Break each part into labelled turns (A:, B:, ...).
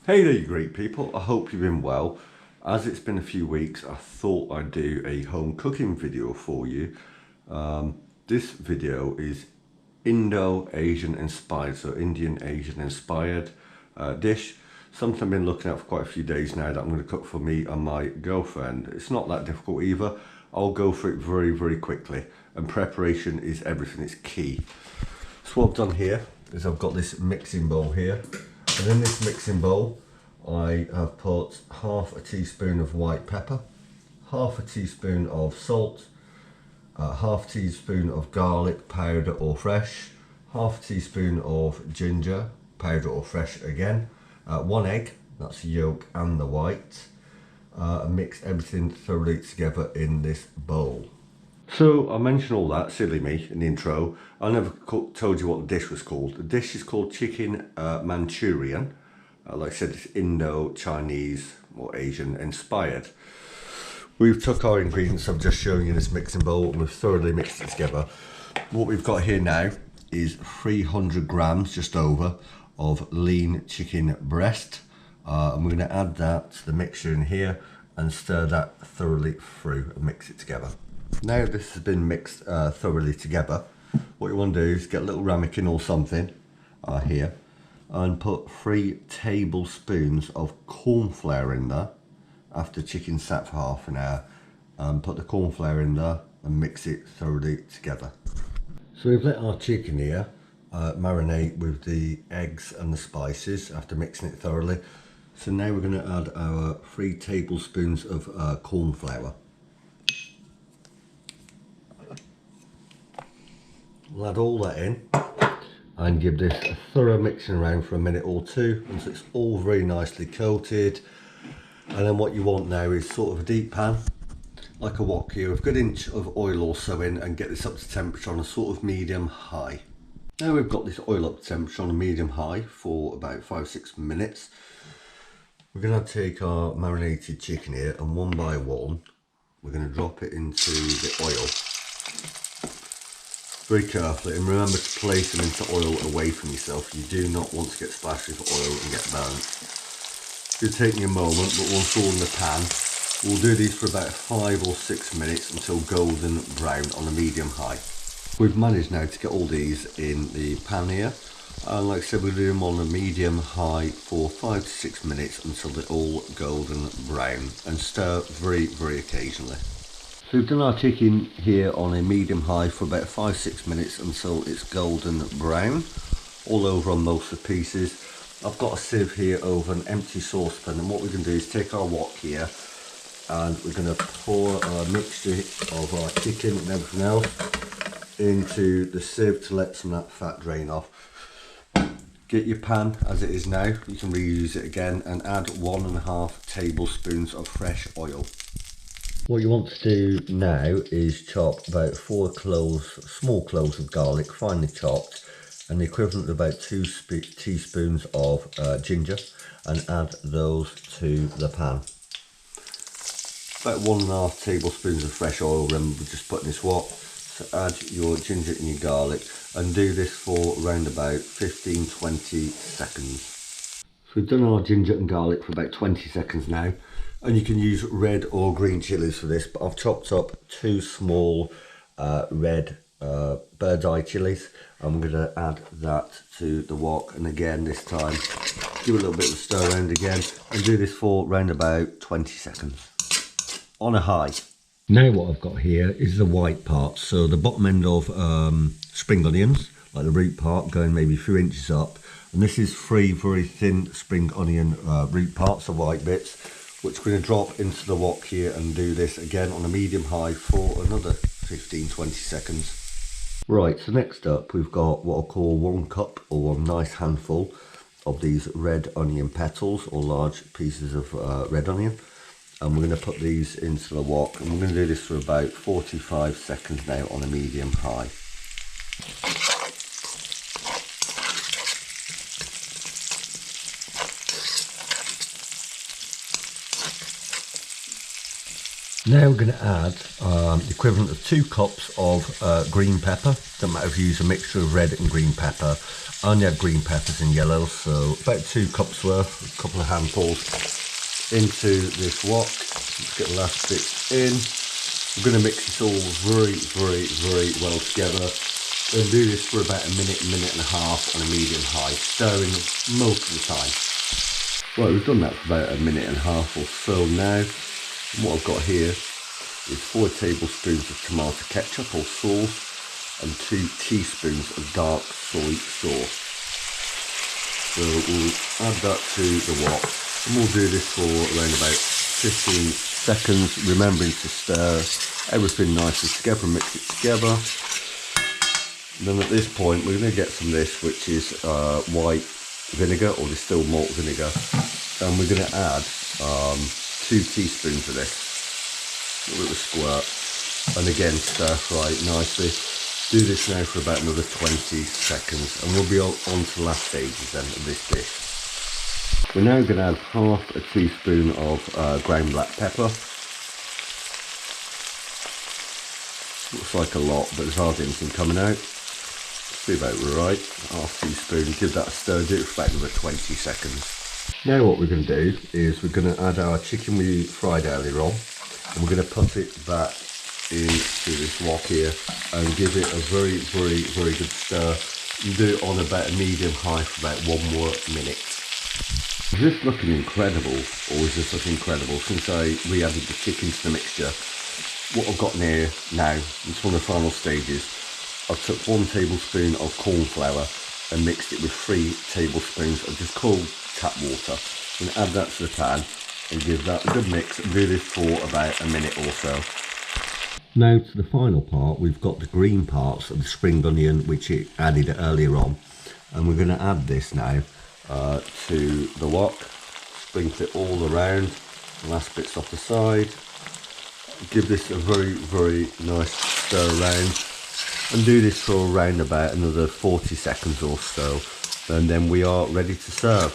A: Hey there you great people, I hope you've been well. As it's been a few weeks, I thought I'd do a home cooking video for you. This video is Indo-Asian inspired, so Indian Asian inspired dish. Something I've been looking at for quite a few days now that I'm going to cook for me and my girlfriend. It's not that difficult either. I'll go through it very quickly, and preparation is everything, it's key. So what I've done here is I've got this mixing bowl here. And in this mixing bowl, I have put half a teaspoon of white pepper, half a teaspoon of salt, half a teaspoon of garlic powder or fresh, half a teaspoon of ginger powder or fresh again, 1 egg, that's the yolk and the white, and mix everything thoroughly together in this bowl. So I mentioned all that, silly me, in the intro. I never told you what the dish was called. The dish is called chicken Manchurian. Like I said, it's Indo-Chinese or Asian inspired. We've took our ingredients I'm just showing you in this mixing bowl, and we've thoroughly mixed it together. What we've got here now is 300 grams, just over, of lean chicken breast. And we're going to add that to the mixture in here and stir that thoroughly through and mix it together. Now this has been mixed thoroughly together, what you want to do is get a little ramekin or something here and put 3 tablespoons of corn flour in there after chicken sat for half an hour, and put the corn flour in there and mix it thoroughly together. So we've let our chicken here marinate with the eggs and the spices after mixing it thoroughly. So now we're going to add our 3 tablespoons of corn flour. We'll add all that in and give this a thorough mixing around for a minute or two until it's all very nicely coated. And then what you want now is sort of a deep pan, like a wok here, with a good inch of oil or so in, and get this up to temperature on a sort of medium high. Now we've got this oil up to temperature on a medium high for about 5-6 minutes. We're going to take our marinated chicken here, and one by one we're going to drop it into the oil very carefully, and remember to place them into oil away from yourself. You do not want to get splashed with oil and get burnt. It'll take me a moment, but once all in the pan, we'll do these for about 5 or 6 minutes until golden brown on a medium high. We've managed now to get all these in the pan here, and like I said, we'll do them on a medium high for 5 to 6 minutes until they're all golden brown, and stir very occasionally. So we've done our chicken here on a medium high for about 5-6 minutes until it's golden brown all over on most of the pieces. I've got a sieve here over an empty saucepan, and what we're going to do is take our wok here and we're going to pour our mixture of our chicken and everything else into the sieve to let some of that fat drain off. Get your pan as it is now, you can reuse it again, and add 1.5 tablespoons of fresh oil. What you want to do now is chop about 4 small cloves of garlic, finely chopped, and the equivalent of about 2 teaspoons of ginger, and add those to the pan. About 1.5 tablespoons of fresh oil, remember we're just putting this wok. So add your ginger and your garlic and do this for around about 15-20 seconds. So we've done our ginger and garlic for about 20 seconds now. And you can use red or green chilies for this, but I've chopped up 2 small red bird's eye chilies. I'm going to add that to the wok, and again this time give it a little bit of a stir around again, and do this for around about 20 seconds on a high. Now what I've got here is the white part, so the bottom end of spring onions, like the root part, going maybe a few inches up, and this is 3 very thin spring onion root parts, the white bits, which we're going to drop into the wok here and do this again on a medium high for another 15-20 seconds. Right, so next up we've got what I'll call 1 cup or 1 nice handful of these red onion petals, or large pieces of red onion, and we're going to put these into the wok, and we're going to do this for about 45 seconds now on a medium high. Now we're going to add the equivalent of 2 cups of green pepper. Doesn't matter if you use a mixture of red and green pepper. I only have green peppers and yellows, so about 2 cups worth, a couple of handfuls into this wok. Let's get the last bits in. We're going to mix this all very well together. We'll do this for about a minute and a half on a medium high, stirring most of the time. Right, we've done that for about a minute and a half or so now. And what I've got here is 4 tablespoons of tomato ketchup or sauce and 2 teaspoons of dark soy sauce. So we'll add that to the wok and we'll do this for around about 15 seconds, remembering to stir everything nicely together and mix it together. And then at this point we're going to get some of this, which is white vinegar or distilled malt vinegar, and we're going to add 2 teaspoons of this, a little squirt, and again stir fry it nicely. Do this now for about another 20 seconds and we'll be on to the last stages then of this dish. We're now going to add half a teaspoon of ground black pepper. Looks like a lot, but there's hardly anything coming out. Be about right, half teaspoon, give that a stir, do it for about another 20 seconds. Now what we're going to do is we're going to add our chicken we fried earlier on, and we're going to put it back into this wok here and give it a very good stir. You do it on about a medium high for about 1 more minute. Is this looking incredible, or is this looking incredible since we added the chicken to the mixture? What I've got here now, it's one of the final stages. I've took 1 tablespoon of corn flour and mixed it with 3 tablespoons of just cold tap water. And add that to the pan and give that a good mix and do this for about a minute or so. Now to the final part, we've got the green parts of the spring onion which it added earlier on, and we're going to add this now to the wok, sprinkle it all around, the last bits off the side, give this a very nice stir around. And do this for around about another 40 seconds or so, and then we are ready to serve.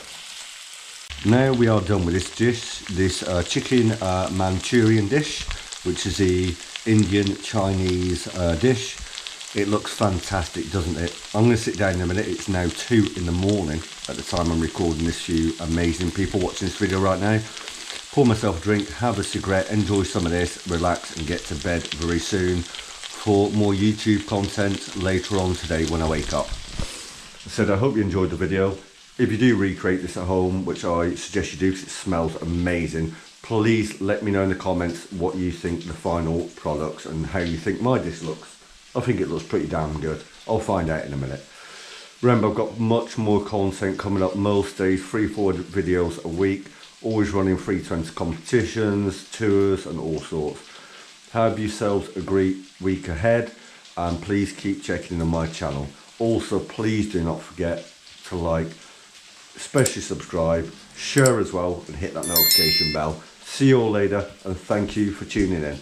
A: Now we are done with this dish, this chicken Manchurian dish, which is the Indian Chinese dish. It looks fantastic, doesn't it? I'm going to sit down in a minute. It's now 2 in the morning at the time I'm recording this for you amazing people watching this video right now. Pour myself a drink, have a cigarette, enjoy some of this, relax and get to bed very soon for more YouTube content later on today when I wake up. I said I hope you enjoyed the video. If you do recreate this at home, which I suggest you do because it smells amazing, please let me know in the comments what you think the final products and how you think my dish looks. I think it looks pretty damn good. I'll find out in a minute. Remember, I've got much more content coming up most days, 3-4 videos a week, always running free to enter competitions, tours and all sorts. Have yourselves a great week ahead, and please keep checking in on my channel. Also, please do not forget to like, especially subscribe, share as well, and hit that notification bell. See you all later, and thank you for tuning in.